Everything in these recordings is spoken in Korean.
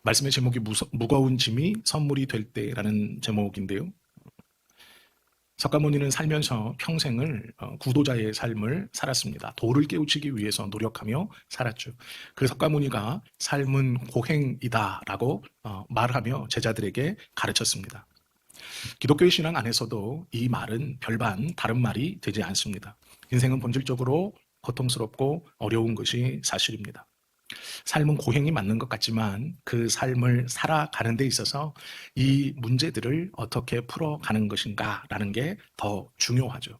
말씀의 제목이 무거운 짐이 선물이 될 때라는 제목인데요. 석가모니는 살면서 평생을 구도자의 삶을 살았습니다. 도를 깨우치기 위해서 노력하며 살았죠. 그 석가모니가 삶은 고행이다라고 말하며 제자들에게 가르쳤습니다. 기독교의 신앙 안에서도 이 말은 별반 다른 말이 되지 않습니다. 인생은 본질적으로 고통스럽고 어려운 것이 사실입니다. 삶은 고행이 맞는 것 같지만 그 삶을 살아가는 데 있어서 이 문제들을 어떻게 풀어가는 것인가라는 게 더 중요하죠.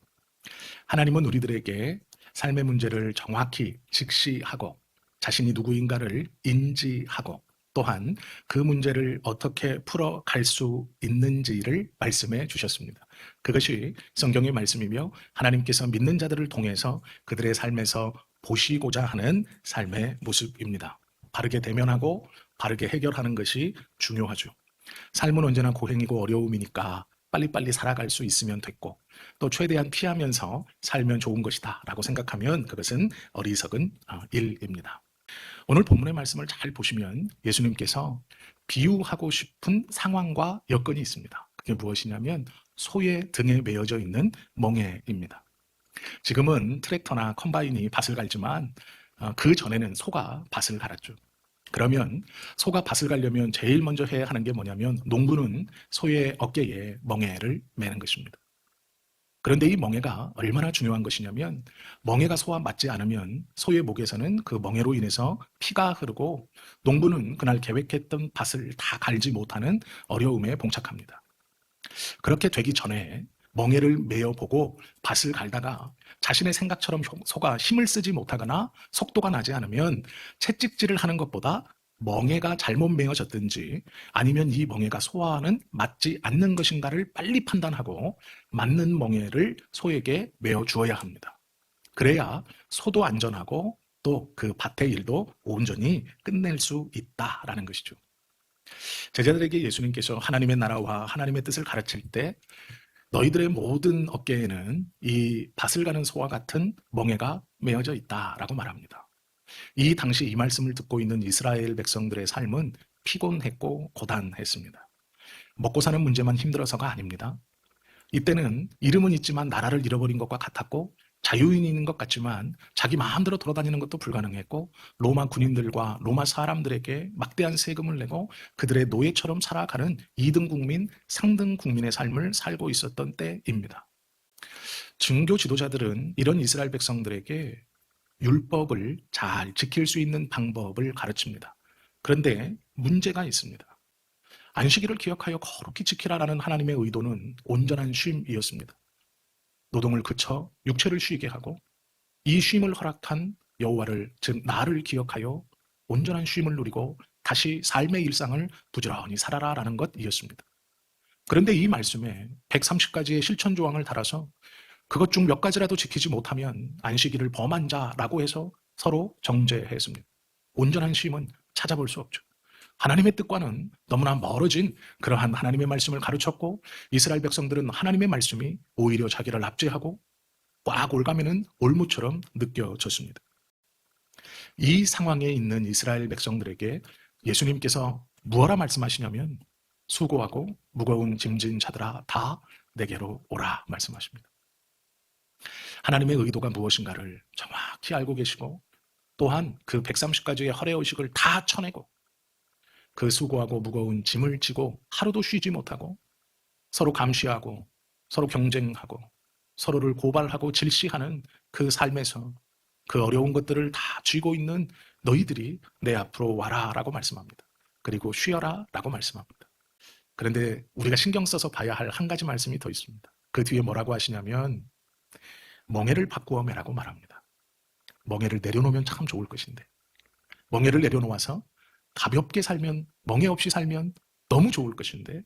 하나님은 우리들에게 삶의 문제를 정확히 직시하고 자신이 누구인가를 인지하고 또한 그 문제를 어떻게 풀어갈 수 있는지를 말씀해 주셨습니다. 그것이 성경의 말씀이며 하나님께서 믿는 자들을 통해서 그들의 삶에서 보시고자 하는 삶의 모습입니다. 바르게 대면하고 바르게 해결하는 것이 중요하죠. 삶은 언제나 고행이고 어려움이니까 빨리빨리 살아갈 수 있으면 됐고 또 최대한 피하면서 살면 좋은 것이다 라고 생각하면 그것은 어리석은 일입니다. 오늘 본문의 말씀을 잘 보시면 예수님께서 비유하고 싶은 상황과 여건이 있습니다. 그게 무엇이냐면 소의 등에 매어져 있는 멍에입니다. 지금은 트랙터나 컴바인이 밭을 갈지만 그 전에는 소가 밭을 갈았죠. 그러면 소가 밭을 가려면 제일 먼저 해야 하는 게 뭐냐면 농부는 소의 어깨에 멍에를 매는 것입니다. 그런데 이 멍에가 얼마나 중요한 것이냐면 멍에가 소와 맞지 않으면 소의 목에서는 그 멍에로 인해서 피가 흐르고 농부는 그날 계획했던 밭을 다 갈지 못하는 어려움에 봉착합니다. 그렇게 되기 전에 멍에를 메어보고 밭을 갈다가 자신의 생각처럼 소가 힘을 쓰지 못하거나 속도가 나지 않으면 채찍질을 하는 것보다 멍에가 잘못 메어졌든지 아니면 이 멍에가 소와는 맞지 않는 것인가를 빨리 판단하고 맞는 멍에를 소에게 메어 주어야 합니다. 그래야 소도 안전하고 또 그 밭의 일도 온전히 끝낼 수 있다라는 것이죠. 제자들에게 예수님께서 하나님의 나라와 하나님의 뜻을 가르칠 때 너희들의 모든 어깨에는 이 밭을 가는 소와 같은 멍에가 메어져 있다라고 말합니다. 이 당시 이 말씀을 듣고 있는 이스라엘 백성들의 삶은 피곤했고 고단했습니다. 먹고 사는 문제만 힘들어서가 아닙니다. 이때는 이름은 있지만 나라를 잃어버린 것과 같았고 자유인인 것 같지만 자기 마음대로 돌아다니는 것도 불가능했고 로마 군인들과 로마 사람들에게 막대한 세금을 내고 그들의 노예처럼 살아가는 2등 국민, 상등 국민의 삶을 살고 있었던 때입니다. 증교 지도자들은 이런 이스라엘 백성들에게 율법을 잘 지킬 수 있는 방법을 가르칩니다. 그런데 문제가 있습니다. 안식일을 기억하여 거룩히 지키라라는 하나님의 의도는 온전한 쉼이었습니다. 노동을 그쳐 육체를 쉬게 하고 이 쉼을 허락한 여호와를 즉 나를 기억하여 온전한 쉼을 누리고 다시 삶의 일상을 부지런히 살아라라는 것이었습니다. 그런데 이 말씀에 130가지의 실천 조항을 달아서 그것 중 몇 가지라도 지키지 못하면 안식일을 범한 자라고 해서 서로 정죄했습니다. 온전한 쉼은 찾아볼 수 없죠. 하나님의 뜻과는 너무나 멀어진 그러한 하나님의 말씀을 가르쳤고 이스라엘 백성들은 하나님의 말씀이 오히려 자기를 압제하고 꽉 올가매는 올무처럼 느껴졌습니다. 이 상황에 있는 이스라엘 백성들에게 예수님께서 무엇라 말씀하시냐면 수고하고 무거운 짐진 자들아 다 내게로 오라 말씀하십니다. 하나님의 의도가 무엇인가를 정확히 알고 계시고 또한 그 130가지의 허례의식을 다 쳐내고 그 수고하고 무거운 짐을 지고 하루도 쉬지 못하고 서로 감시하고 서로 경쟁하고 서로를 고발하고 질시하는 그 삶에서 그 어려운 것들을 다 쥐고 있는 너희들이 내 앞으로 와라 라고 말씀합니다. 그리고 쉬어라 라고 말씀합니다. 그런데 우리가 신경 써서 봐야 할 한 가지 말씀이 더 있습니다. 그 뒤에 뭐라고 하시냐면 멍에를 바꾸어 매라고 말합니다. 멍에를 내려놓으면 참 좋을 것인데 멍에를 내려놓아서 가볍게 살면 멍에 없이 살면 너무 좋을 것인데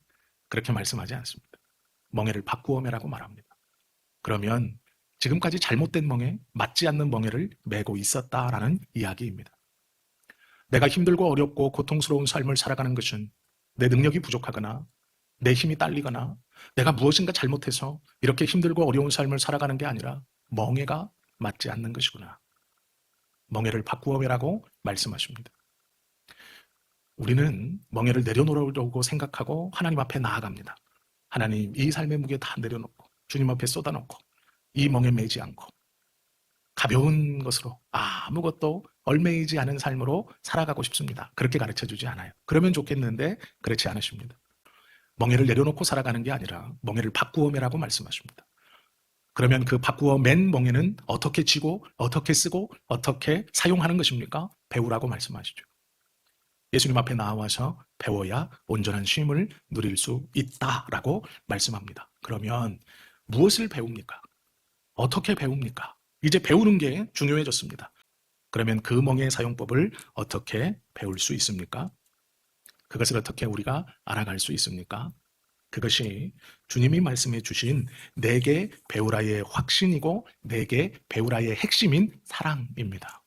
그렇게 말씀하지 않습니다. 멍에를 바꾸어 매라고 말합니다. 그러면 지금까지 잘못된 멍에 맞지 않는 멍에를 메고 있었다라는 이야기입니다. 내가 힘들고 어렵고 고통스러운 삶을 살아가는 것은 내 능력이 부족하거나 내 힘이 딸리거나 내가 무엇인가 잘못해서 이렇게 힘들고 어려운 삶을 살아가는 게 아니라 멍에가 맞지 않는 것이구나. 멍에를 바꾸어 매라고 말씀하십니다. 우리는 멍에를 내려놓으려고 생각하고 하나님 앞에 나아갑니다. 하나님, 이 삶의 무게 다 내려놓고 주님 앞에 쏟아놓고 이 멍에 매지 않고 가벼운 것으로 아무것도 얽매이지 않은 삶으로 살아가고 싶습니다. 그렇게 가르쳐주지 않아요. 그러면 좋겠는데 그렇지 않으십니다. 멍에를 내려놓고 살아가는 게 아니라 멍에를 바꾸어 매라고 말씀하십니다. 그러면 그 바꾸어 맨 멍에는 어떻게 쥐고 어떻게 쓰고 어떻게 사용하는 것입니까? 배우라고 말씀하시죠. 예수님 앞에 나와서 배워야 온전한 쉼을 누릴 수 있다라고 말씀합니다. 그러면 무엇을 배웁니까? 어떻게 배웁니까? 이제 배우는 게 중요해졌습니다. 그러면 그 멍의 사용법을 어떻게 배울 수 있습니까? 그것을 어떻게 우리가 알아갈 수 있습니까? 그것이 주님이 말씀해 주신 내게 배우라의 확신이고 내게 배우라의 핵심인 사랑입니다.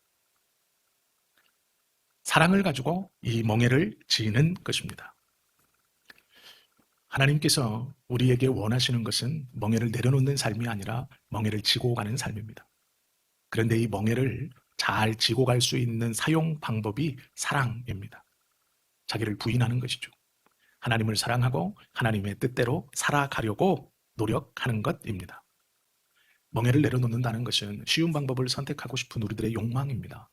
사랑을 가지고 이 멍에를 지는 것입니다. 하나님께서 우리에게 원하시는 것은 멍에를 내려놓는 삶이 아니라 멍에를 지고 가는 삶입니다. 그런데 이 멍에를 잘 지고 갈 수 있는 사용 방법이 사랑입니다. 자기를 부인하는 것이죠. 하나님을 사랑하고 하나님의 뜻대로 살아가려고 노력하는 것입니다. 멍에를 내려놓는다는 것은 쉬운 방법을 선택하고 싶은 우리들의 욕망입니다.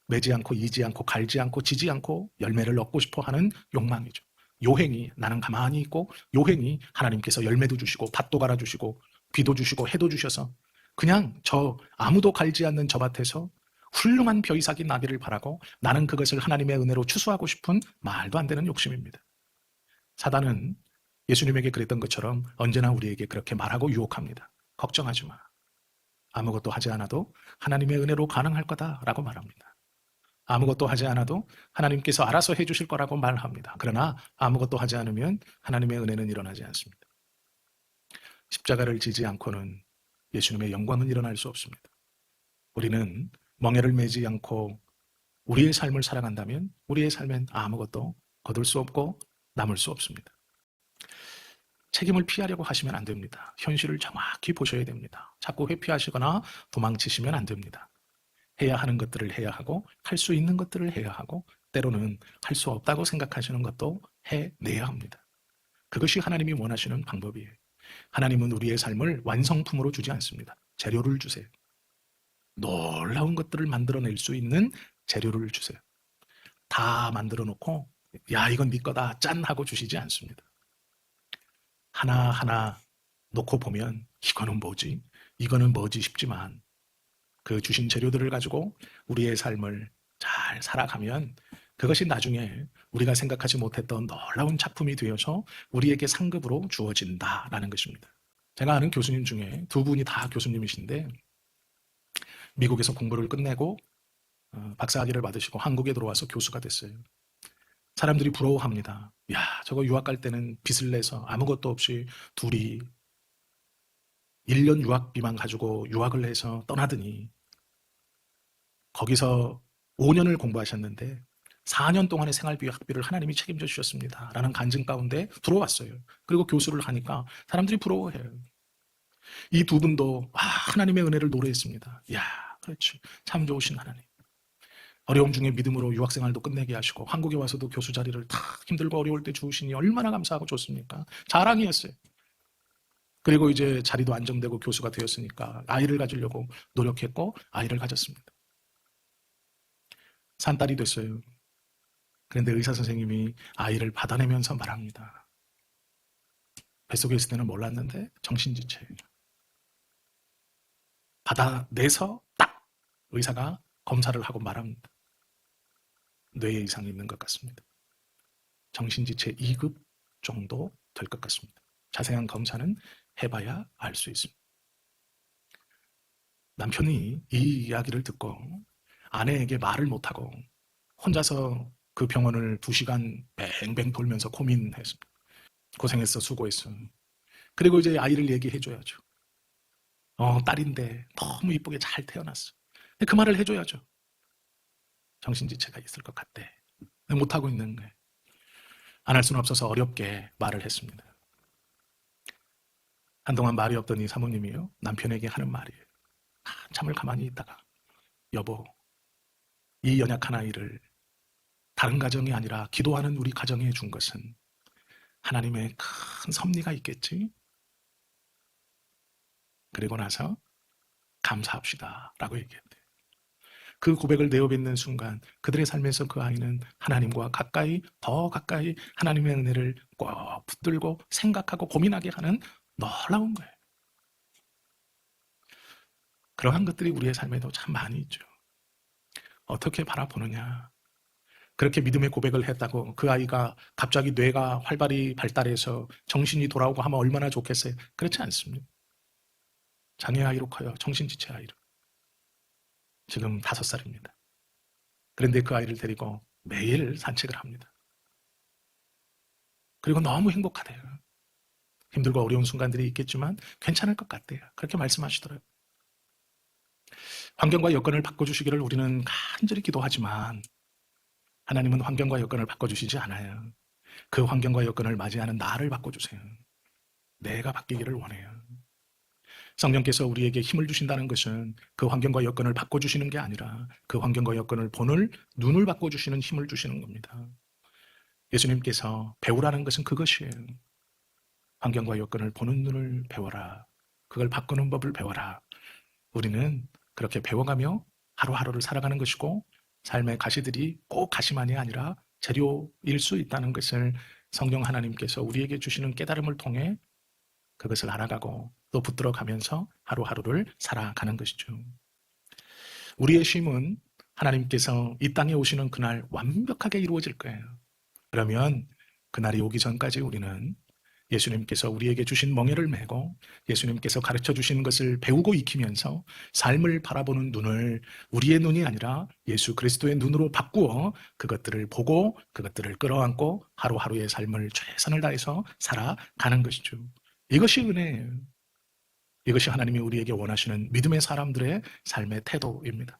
매지 않고 이지 않고 갈지 않고 지지 않고 열매를 얻고 싶어 하는 욕망이죠. 요행이 나는 가만히 있고 요행이 하나님께서 열매도 주시고 밭도 갈아주시고 비도 주시고 해도 주셔서 그냥 저 아무도 갈지 않는 저 밭에서 훌륭한 벼이삭이 나기를 바라고 나는 그것을 하나님의 은혜로 추수하고 싶은 말도 안 되는 욕심입니다. 사단은 예수님에게 그랬던 것처럼 언제나 우리에게 그렇게 말하고 유혹합니다. 걱정하지 마. 아무것도 하지 않아도 하나님의 은혜로 가능할 거다라고 말합니다. 아무것도 하지 않아도 하나님께서 알아서 해주실 거라고 말합니다. 그러나 아무것도 하지 않으면 하나님의 은혜는 일어나지 않습니다. 십자가를 지지 않고는 예수님의 영광은 일어날 수 없습니다. 우리는 멍에를 매지 않고 우리의 삶을 살아간다면 우리의 삶엔 아무것도 거둘 수 없고 남을 수 없습니다. 책임을 피하려고 하시면 안 됩니다. 현실을 정확히 보셔야 됩니다. 자꾸 회피하시거나 도망치시면 안 됩니다. 해야 하는 것들을 해야 하고 할 수 있는 것들을 해야 하고 때로는 할 수 없다고 생각하시는 것도 해내야 합니다. 그것이 하나님이 원하시는 방법이에요. 하나님은 우리의 삶을 완성품으로 주지 않습니다. 재료를 주세요. 놀라운 것들을 만들어낼 수 있는 재료를 주세요. 다 만들어 놓고 야 이건 네 거다 짠 하고 주시지 않습니다. 하나하나 놓고 보면 이거는 뭐지? 이거는 뭐지 싶지만 그 주신 재료들을 가지고 우리의 삶을 잘 살아가면 그것이 나중에 우리가 생각하지 못했던 놀라운 작품이 되어서 우리에게 상급으로 주어진다라는 것입니다. 제가 아는 교수님 중에 두 분이 다 교수님이신데 미국에서 공부를 끝내고 박사학위를 받으시고 한국에 들어와서 교수가 됐어요. 사람들이 부러워합니다. 야, 저거 유학 갈 때는 빚을 내서 아무것도 없이 둘이 1년 유학비만 가지고 유학을 해서 떠나더니 거기서 5년을 공부하셨는데 4년 동안의 생활비 학비를 하나님이 책임져 주셨습니다. 라는 간증 가운데 들어왔어요. 그리고 교수를 하니까 사람들이 부러워해요. 이 두 분도 하나님의 은혜를 노래했습니다. 이야, 그렇지. 참 좋으신 하나님. 어려움 중에 믿음으로 유학생활도 끝내게 하시고 한국에 와서도 교수 자리를 다 힘들고 어려울 때 주시니 얼마나 감사하고 좋습니까? 자랑이었어요. 그리고 이제 자리도 안정되고 교수가 되었으니까 아이를 가지려고 노력했고 아이를 가졌습니다. 산딸이 됐어요. 그런데 의사 선생님이 아이를 받아내면서 말합니다. 뱃속에 있을 때는 몰랐는데 정신지체예요. 받아내서 딱 의사가 검사를 하고 말합니다. 뇌에 이상이 있는 것 같습니다. 정신지체 2급 정도 될 것 같습니다. 자세한 검사는 해봐야 알 수 있습니다. 남편이 이 이야기를 듣고 아내에게 말을 못하고 혼자서 그 병원을 2시간 뱅뱅 돌면서 고민했습니다. 고생했어, 수고했어. 그리고 이제 아이를 얘기해줘야죠. 딸인데 너무 이쁘게 잘 태어났어. 그 말을 해줘야죠. 정신지체가 있을 것 같대. 못하고 있는 거예요. 안 할 수는 없어서 어렵게 말을 했습니다. 한동안 말이 없던 이 사모님이요, 남편에게 하는 말이에요. 한참을 가만히 있다가 여보, 이 연약한 아이를 다른 가정이 아니라 기도하는 우리 가정에 준 것은 하나님의 큰 섭리가 있겠지. 그리고 나서 감사합시다 라고 얘기했대. 그 고백을 내어뱉는 순간 그들의 삶에서 그 아이는 하나님과 가까이, 더 가까이 하나님의 은혜를 꼭 붙들고 생각하고 고민하게 하는 놀라운 거예요. 그러한 것들이 우리의 삶에도 참 많이 있죠. 어떻게 바라보느냐. 그렇게 믿음의 고백을 했다고 그 아이가 갑자기 뇌가 활발히 발달해서 정신이 돌아오고 하면 얼마나 좋겠어요. 그렇지 않습니다. 장애 아이로 커요. 정신지체 아이로. 지금 5살입니다. 그런데 그 아이를 데리고 매일 산책을 합니다. 그리고 너무 행복하대요. 힘들고 어려운 순간들이 있겠지만 괜찮을 것 같대요. 그렇게 말씀하시더라고요. 환경과 여건을 바꿔주시기를 우리는 간절히 기도하지만 하나님은 환경과 여건을 바꿔주시지 않아요. 그 환경과 여건을 맞이하는 나를 바꿔주세요. 내가 바뀌기를 원해요. 성령께서 우리에게 힘을 주신다는 것은 그 환경과 여건을 바꿔주시는 게 아니라 그 환경과 여건을 보는 눈을 바꿔주시는 힘을 주시는 겁니다. 예수님께서 배우라는 것은 그것이에요. 환경과 여건을 보는 눈을 배워라. 그걸 바꾸는 법을 배워라. 우리는 그렇게 배워가며 하루하루를 살아가는 것이고 삶의 가시들이 꼭 가시만이 아니라 재료일 수 있다는 것을 성령 하나님께서 우리에게 주시는 깨달음을 통해 그것을 알아가고 또 붙들어가면서 하루하루를 살아가는 것이죠. 우리의 쉼은 하나님께서 이 땅에 오시는 그날 완벽하게 이루어질 거예요. 그러면 그날이 오기 전까지 우리는 예수님께서 우리에게 주신 멍에를 메고 예수님께서 가르쳐 주신 것을 배우고 익히면서 삶을 바라보는 눈을 우리의 눈이 아니라 예수 그리스도의 눈으로 바꾸어 그것들을 보고 그것들을 끌어안고 하루하루의 삶을 최선을 다해서 살아가는 것이죠. 이것이 은혜예요. 이것이 하나님이 우리에게 원하시는 믿음의 사람들의 삶의 태도입니다.